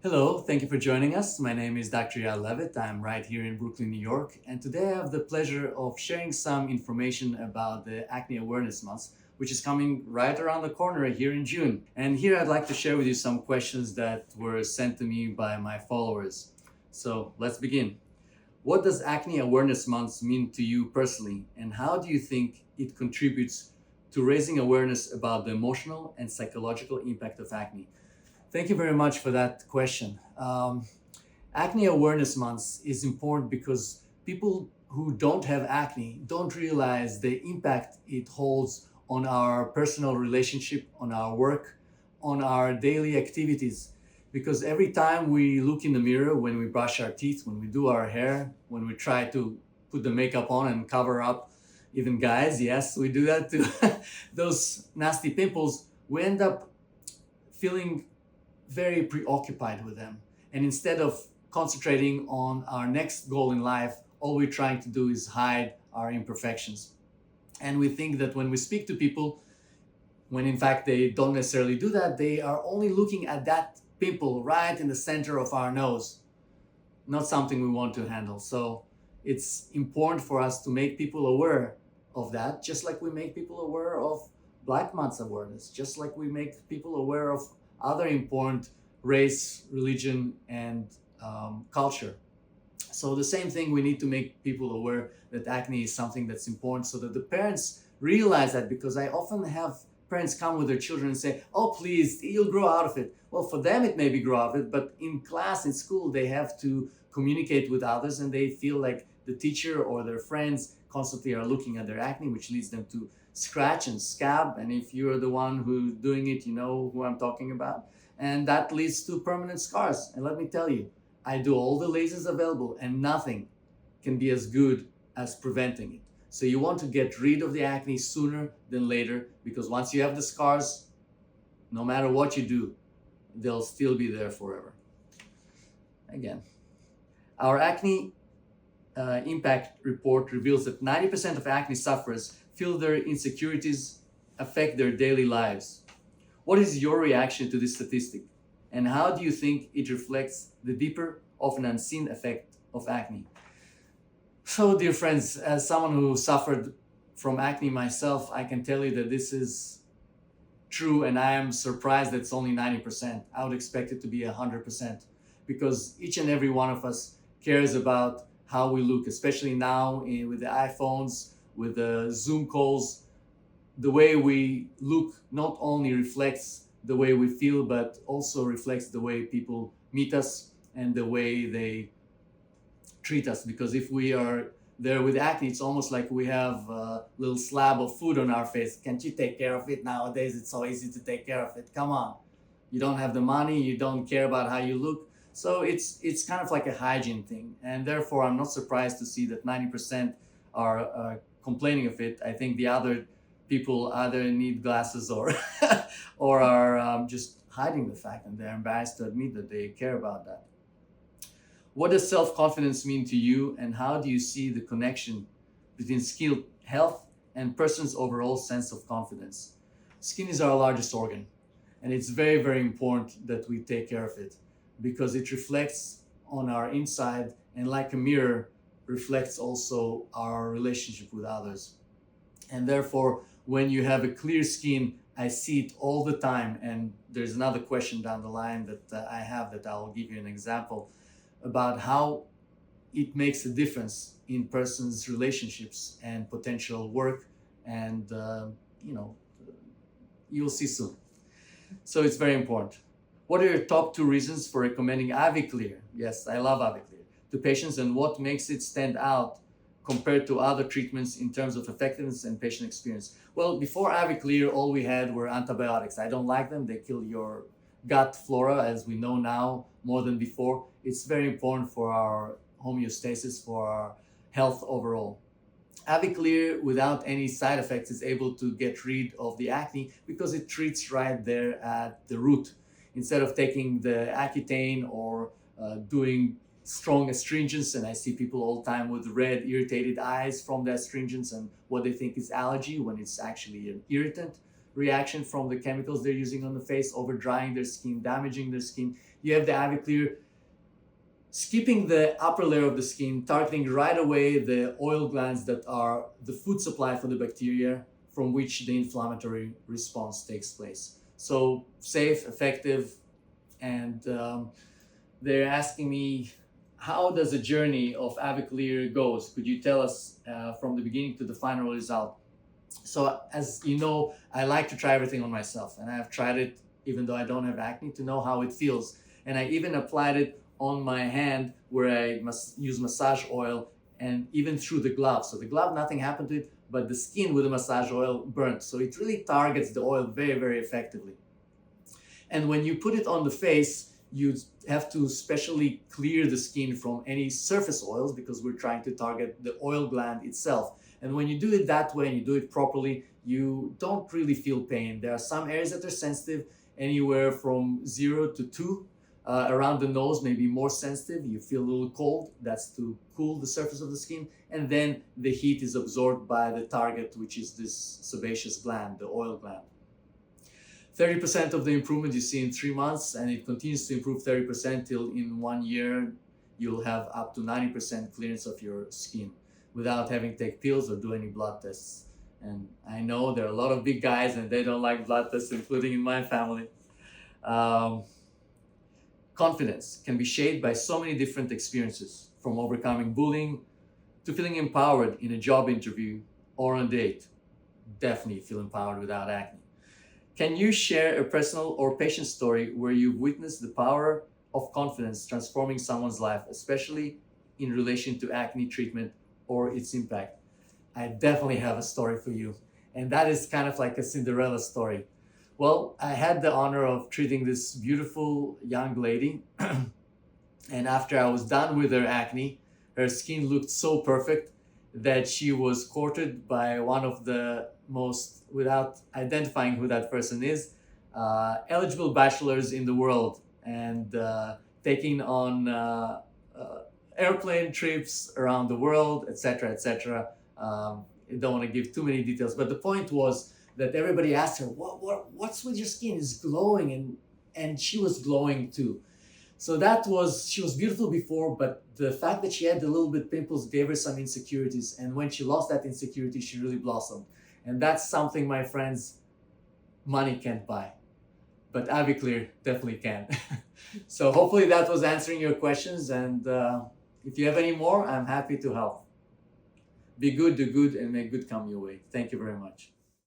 Hello, thank you for joining us. My name is Dr. Yael Levit. I'm right here in Brooklyn, New York, and today I have the pleasure of sharing some information about the Acne Awareness Month, which is coming right around the corner here in June. And here I'd like to share with you some questions that were sent to me by my followers. So let's begin. What does Acne Awareness Month mean to you personally, and how do you think it contributes to raising awareness about the emotional and psychological impact of acne? Thank you very much for that question. Acne Awareness Month is important because people who don't have acne don't realize the impact it holds on our personal relationship, on our work, on our daily activities. Because every time we look in the mirror, when we brush our teeth, when we do our hair, when we try to put the makeup on and cover up, even guys, yes, we do that too, those nasty pimples, we end up feeling very preoccupied with them. And instead of concentrating on our next goal in life, all we're trying to do is hide our imperfections. And we think that when we speak to people, when in fact they don't necessarily do that, they are only looking at that pimple right in the center of our nose, not something we want to handle. So it's important for us to make people aware of that, just like we make people aware of Black Month awareness, just like we make people aware of other important race, religion, and culture. So the same thing, we need to make people aware that acne is something that's important so that the parents realize that, because I often have parents come with their children and say, oh, please, you'll grow out of it. Well, for them, it maybe grow out of it, but in class, in school, they have to communicate with others and they feel like the teacher or their friends constantly are looking at their acne, which leads them to scratch and scab. And if you're the one who's doing it, you know who I'm talking about. And that leads to permanent scars. And let me tell you, I do all the lasers available and nothing can be as good as preventing it. So you want to get rid of the acne sooner than later, because once you have the scars, no matter what you do, they'll still be there forever. Again, our acne impact report reveals that 90% of acne sufferers feel their insecurities affect their daily lives. What is your reaction to this statistic? And how do you think it reflects the deeper, often unseen effect of acne? So, dear friends, as someone who suffered from acne myself, I can tell you that this is true, and I am surprised that it's only 90%. I would expect it to be 100%, because each and every one of us cares about how we look, especially now with the iPhones, with the Zoom calls. The way we look not only reflects the way we feel, but also reflects the way people meet us and the way they treat us. Because if we are there with acne, it's almost like we have a little slab of food on our face. Can't you take care of it? Nowadays, it's so easy to take care of it. Come on. You don't have the money, you don't care about how you look. So it's kind of like a hygiene thing. And therefore, I'm not surprised to see that 90% are complaining of it. I think the other people either need glasses or or are just hiding the fact, and they're embarrassed to admit that they care about that. What does self-confidence mean to you, and how do you see the connection between skin health and person's overall sense of confidence? Skin is our largest organ, and it's very, very important that we take care of it, because it reflects on our inside, and like a mirror, reflects also our relationship with others. And therefore, when you have a clear skin, I see it all the time. And there's another question down the line that I have, that I'll give you an example about how it makes a difference in persons' relationships and potential work. And, you'll see soon. So it's very important. What are your top 2 reasons for recommending AviClear? Yes, I love AviClear to patients, and what makes it stand out compared to other treatments in terms of effectiveness and patient experience? Well, before AviClear, all we had were antibiotics. I don't like them. They kill your gut flora, as we know now, more than before. It's very important for our homeostasis, for our health overall. AviClear, without any side effects, is able to get rid of the acne because it treats right there at the root. Instead of taking the Accutane or doing strong astringents, and I see people all the time with red, irritated eyes from the astringents and what they think is allergy when it's actually an irritant, reaction from the chemicals they're using on the face, over drying their skin, damaging their skin. You have the AviClear skipping the upper layer of the skin, targeting right away the oil glands that are the food supply for the bacteria from which the inflammatory response takes place. So safe, effective, and they're asking me, how does the journey of AviClear goes? Could you tell us from the beginning to the final result? So as you know, I like to try everything on myself, and I have tried it even though I don't have acne to know how it feels. And I even applied it on my hand where I must use massage oil, and even through the glove. So the glove, nothing happened to it, but the skin with the massage oil burnt. So it really targets the oil very, very effectively. And when you put it on the face, you have to specially clear the skin from any surface oils because we're trying to target the oil gland itself. And when you do it that way and you do it properly, you don't really feel pain. There are some areas that are sensitive, anywhere from 0 to 2. Around the nose, maybe more sensitive. You feel a little cold. That's to cool the surface of the skin. And then the heat is absorbed by the target, which is this sebaceous gland, the oil gland. 30% of the improvement you see in 3 months, and it continues to improve 30% till in 1 year, you'll have up to 90% clearance of your skin without having to take pills or do any blood tests. And I know there are a lot of big guys and they don't like blood tests, including in my family. Confidence can be shaped by so many different experiences, from overcoming bullying to feeling empowered in a job interview or on a date. Definitely feel empowered without acne. Can you share a personal or patient story where you've witnessed the power of confidence transforming someone's life, especially in relation to acne treatment or its impact? I definitely have a story for you, and that is kind of like a Cinderella story. Well, I had the honor of treating this beautiful young lady, and after I was done with her acne, her skin looked so perfect that she was courted by one of the most, without identifying who that person is, eligible bachelors in the world, and taking on airplane trips around the world, etc., etc. I don't want to give too many details, but the point was that everybody asked her, what's with your skin? It's glowing, and she was glowing too. So she was beautiful before, but the fact that she had a little bit pimples gave her some insecurities, and when she lost that insecurity, she really blossomed. And that's something, my friends, money can't buy, but AviClear definitely can. So hopefully that was answering your questions, and if you have any more, I'm happy to help. Be good, do good, and may good come your way. Thank you very much.